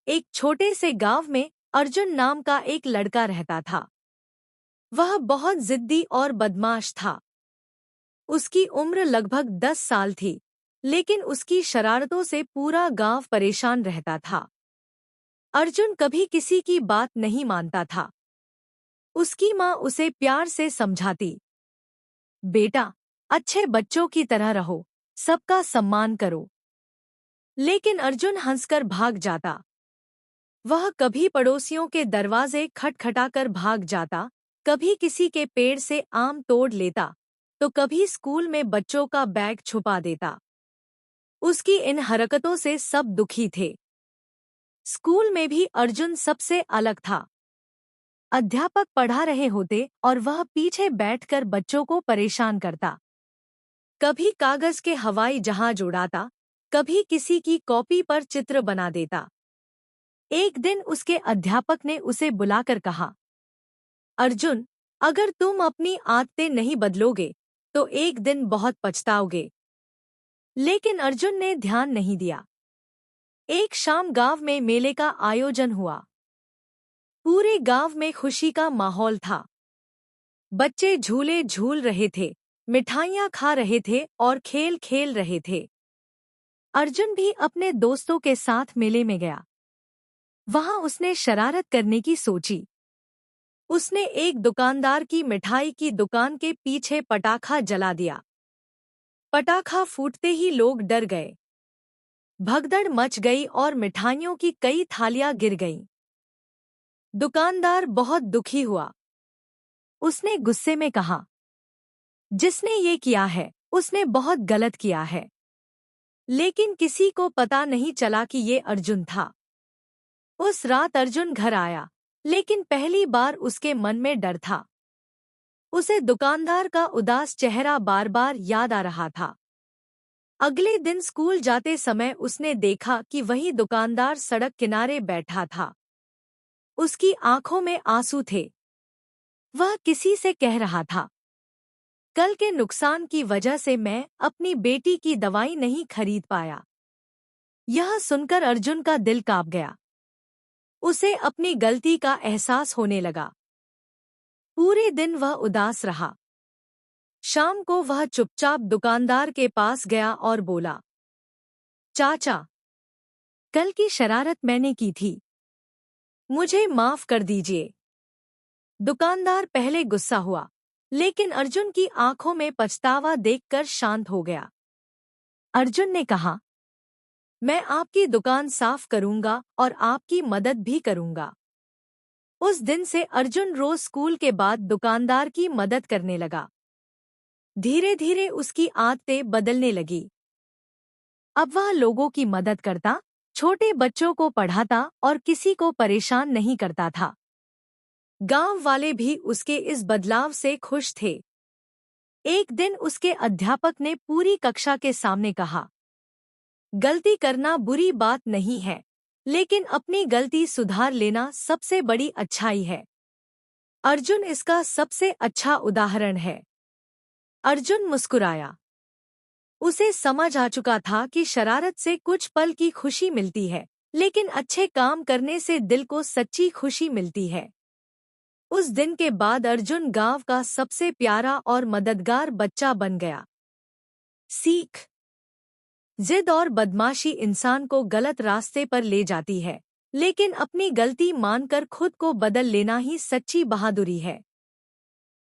एक छोटे से गांव में अर्जुन नाम का एक लड़का रहता था। वह बहुत जिद्दी और बदमाश था। उसकी उम्र लगभग 10 साल थी, लेकिन उसकी शरारतों से पूरा गांव परेशान रहता था। अर्जुन कभी किसी की बात नहीं मानता था। उसकी माँ उसे प्यार से समझाती, बेटा, अच्छे बच्चों की तरह रहो, सबका सम्मान करो। लेकिन अर्जुन हंसकर भाग जाता। वह कभी पड़ोसियों के दरवाजे खटखटाकर भाग जाता, कभी किसी के पेड़ से आम तोड़ लेता, तो कभी स्कूल में बच्चों का बैग छुपा देता। उसकी इन हरकतों से सब दुखी थे। स्कूल में भी अर्जुन सबसे अलग था। अध्यापक पढ़ा रहे होते और वह पीछे बैठकर बच्चों को परेशान करता। कभी कागज के हवाई जहाज उड़ाता, कभी किसी की कॉपी पर चित्र बना देता। एक दिन उसके अध्यापक ने उसे बुलाकर कहा, अर्जुन, अगर तुम अपनी आदतें नहीं बदलोगे तो एक दिन बहुत पछताओगे। लेकिन अर्जुन ने ध्यान नहीं दिया। एक शाम गांव में मेले का आयोजन हुआ। पूरे गांव में खुशी का माहौल था। बच्चे झूले झूल रहे थे, मिठाइयाँ खा रहे थे और खेल खेल रहे थे। अर्जुन भी अपने दोस्तों के साथ मेले में गया। वहां उसने शरारत करने की सोची। उसने एक दुकानदार की मिठाई की दुकान के पीछे पटाखा जला दिया। पटाखा फूटते ही लोग डर गए। भगदड़ मच गई और मिठाइयों की कई थालियां गिर गईं। दुकानदार बहुत दुखी हुआ। उसने गुस्से में कहा, जिसने ये किया है उसने बहुत गलत किया है। लेकिन किसी को पता नहीं चला कि ये अर्जुन था। उस रात अर्जुन घर आया, लेकिन पहली बार उसके मन में डर था। उसे दुकानदार का उदास चेहरा बार बार याद आ रहा था। अगले दिन स्कूल जाते समय उसने देखा कि वही दुकानदार सड़क किनारे बैठा था। उसकी आंखों में आंसू थे। वह किसी से कह रहा था, कल के नुकसान की वजह से मैं अपनी बेटी की दवाई नहीं खरीद पाया। यह सुनकर अर्जुन का दिल कांप गया। उसे अपनी गलती का एहसास होने लगा। पूरे दिन वह उदास रहा। शाम को वह चुपचाप दुकानदार के पास गया और बोला, चाचा, कल की शरारत मैंने की थी, मुझे माफ कर दीजिए। दुकानदार पहले गुस्सा हुआ, लेकिन अर्जुन की आंखों में पछतावा देखकर शांत हो गया। अर्जुन ने कहा, मैं आपकी दुकान साफ करूंगा और आपकी मदद भी करूंगा। उस दिन से अर्जुन रोज स्कूल के बाद दुकानदार की मदद करने लगा। धीरे धीरे उसकी आदतें बदलने लगी। अब वह लोगों की मदद करता, छोटे बच्चों को पढ़ाता और किसी को परेशान नहीं करता था। गांव वाले भी उसके इस बदलाव से खुश थे। एक दिन उसके अध्यापक ने पूरी कक्षा के सामने कहा, गलती करना बुरी बात नहीं है, लेकिन अपनी गलती सुधार लेना सबसे बड़ी अच्छाई है। अर्जुन इसका सबसे अच्छा उदाहरण है। अर्जुन मुस्कुराया। उसे समझ आ चुका था कि शरारत से कुछ पल की खुशी मिलती है, लेकिन अच्छे काम करने से दिल को सच्ची खुशी मिलती है। उस दिन के बाद अर्जुन गांव का सबसे प्यारा और मददगार बच्चा बन गया। सीख: जिद और बदमाशी इंसान को गलत रास्ते पर ले जाती है, लेकिन अपनी गलती मानकर खुद को बदल लेना ही सच्ची बहादुरी है।